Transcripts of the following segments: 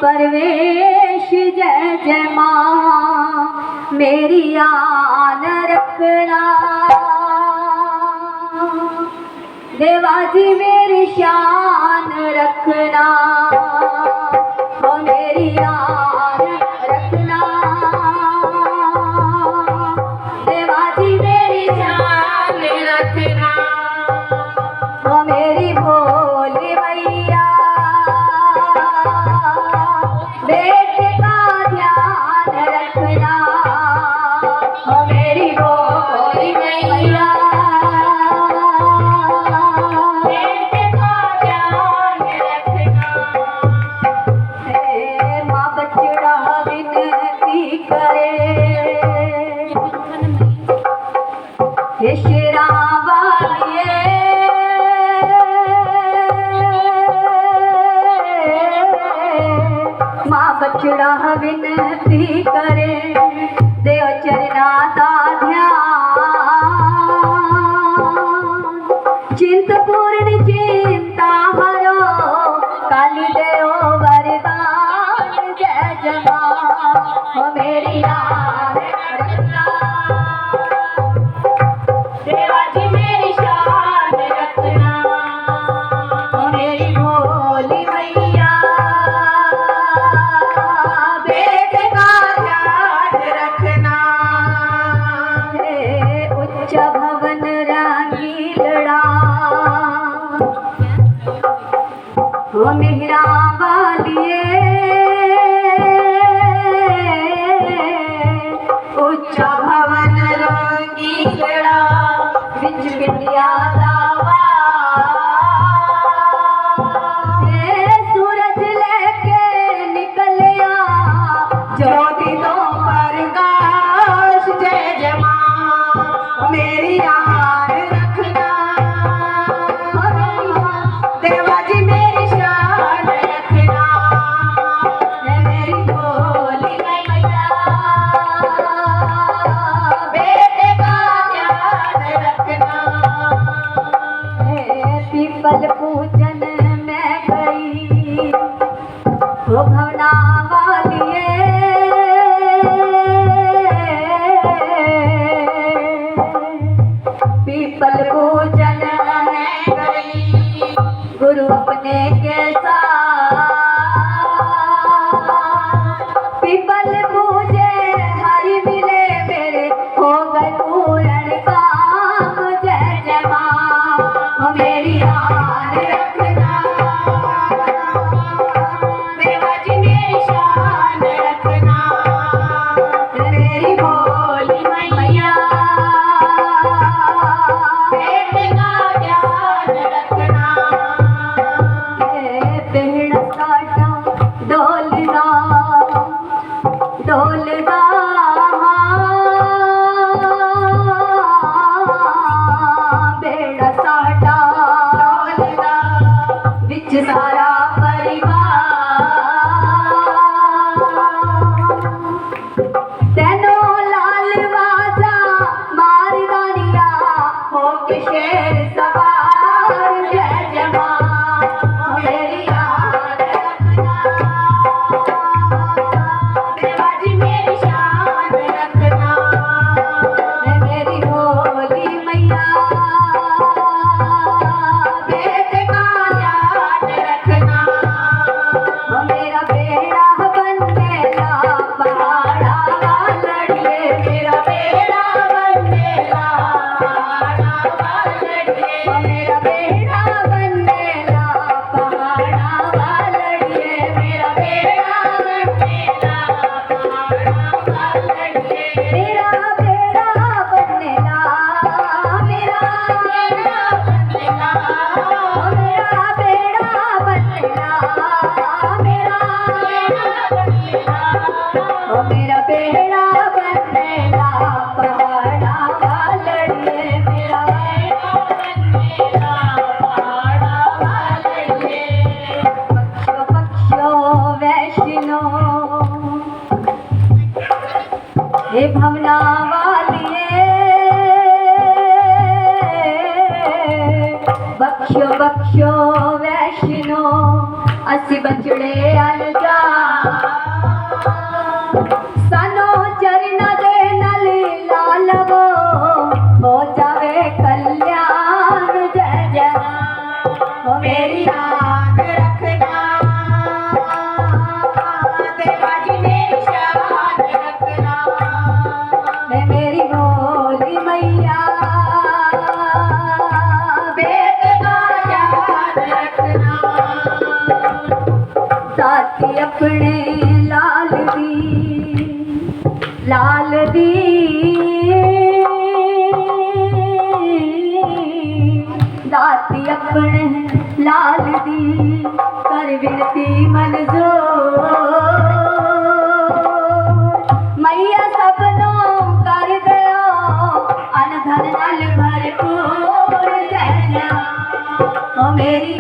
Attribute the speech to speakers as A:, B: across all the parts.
A: परवेश जय जय माँ मेरी आन रखना। देवाजी मेरी शान रखना, ओ मेरी आन रखना। देवाजी मेरी शान रखना, ओ मेरी भोली मैया बेटे का ध्यान रखना, ओ मेरी भोली मैया बेटे का ध्यान रखना। माँ बचड़ा विनती करे, हे शेरा वालिए माँ बचड़ा विनती करे, देव चरना दा ध्यान। चिंतपूर्ण चिंता हरो काली देव वरदान। जय जय माँ ओ मेरी आन रखना, देवाजी मेरी शान रखना, ओ मेरी भोली मैया बेटे का ध्यान रखना। उच्च भवन रंगीलड़ा, ओ मेहरा वालिए उच्च भवन रंगीलड़ा, बिच बिटिया दावा। सूरज लेके निकलिया ज्योति दो प्रकाश। जय जय माँ मेरी आन रखना, देवाजी मेरी शान रखना, मेरी भोली मैया बेटे का ध्यान रखना। पीपल पूजन में गई ओ भवना वालिए, पीपल पूजन में गई गुरु अपने के साथ। पीपल पूजे हरि मिले मेरे हो गए पूर्ण काम। जय जय माँ मेरी आन रखना, देवाजी मेरी शान रखना, मेरी भोली मैया बेटे का ध्यान रखना। पेड़ काटा डोलदा डोलदा बेड़ा साटा डोलदा, बिच सारा परिवार। तेनो लाल बाजा मार दानिया हो के शेर सवार। जय जय माँ मेरी आन रखना, देवाजी मेरी शान रखना, मेरी भोली मैया बेटे का ध्यान रखना। मेरा बेड़ा बनेला पहाड़ा वालड़िए, मेरा बेड़ा बनेला पहाड़ा वालड़िए, मेरा बेड़ा बनेला पहाड़ा वालड़िए, मेरा बेड़ा बनेला पहाड़ा वालड़िए, मेरा बेड़ा बनेला, मेरा बेड़ा बनेला, मेरा बेड़ा बनेला, मेरा बेड़ा बनेला, ओ मेरा बेड़ा बनेला पहाड़ा वालड़िए, मेरा बेड़ा बनेला पहाड़ा वालड़िए। पक्षो पक्षो वैष्णो हे भवना वालिए, बख्शो बख्शो वैष्णो असी बचड़े अनजान। दाती अपने लाल दी दाती अपने लाल दी कर विनती मनजूर मैया सबनो कर दो अन धन नल भरपूर जय ओ मेरी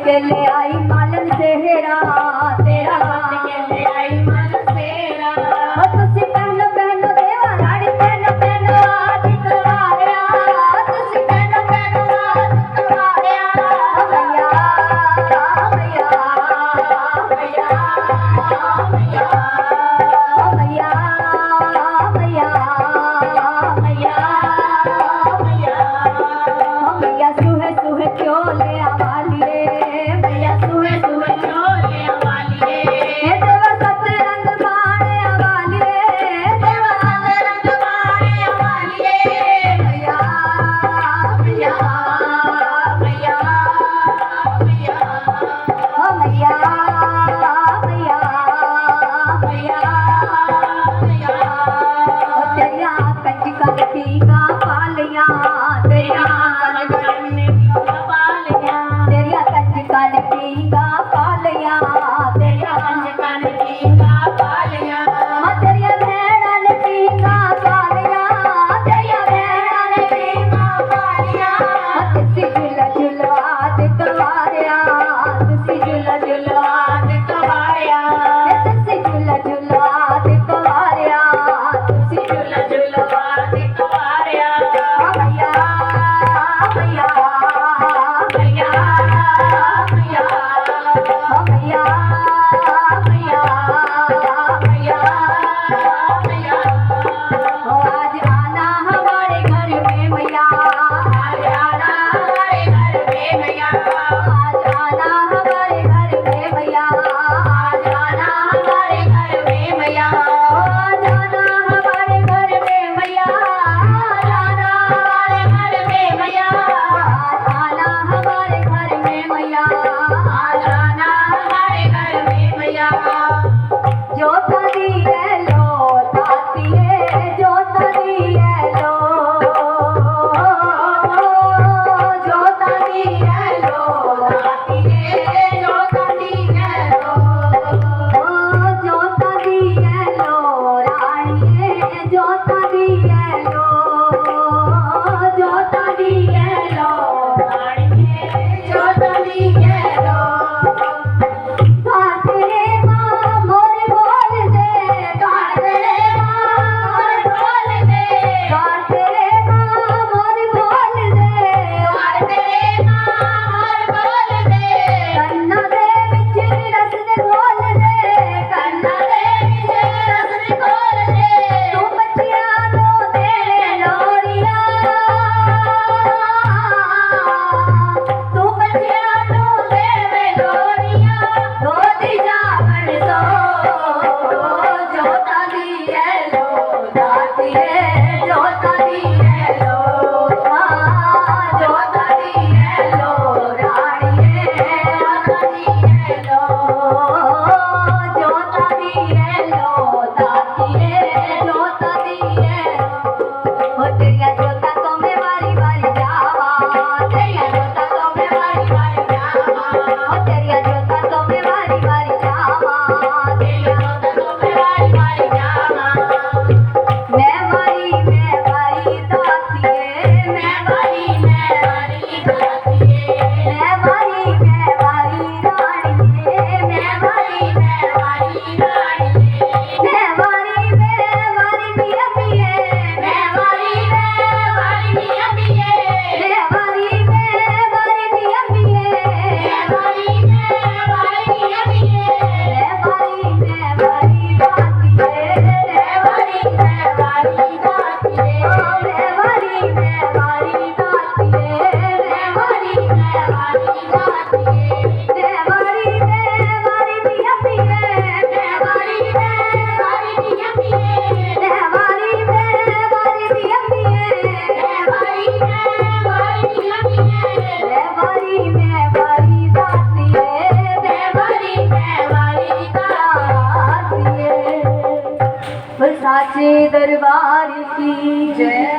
A: के ले आई मालन सेहरा तेरा के ले आई मालन सेहरा ओ तुसी पहनो पहनो देवा रानी पहनो पहनो आज करवाया तुसी पहनो पहनो आज करवाया भैया भैया भैया भैया ओ भैया भैया भैया भैया ओ भैया सुहे सुहे क्यों ले आवाली रे की जय।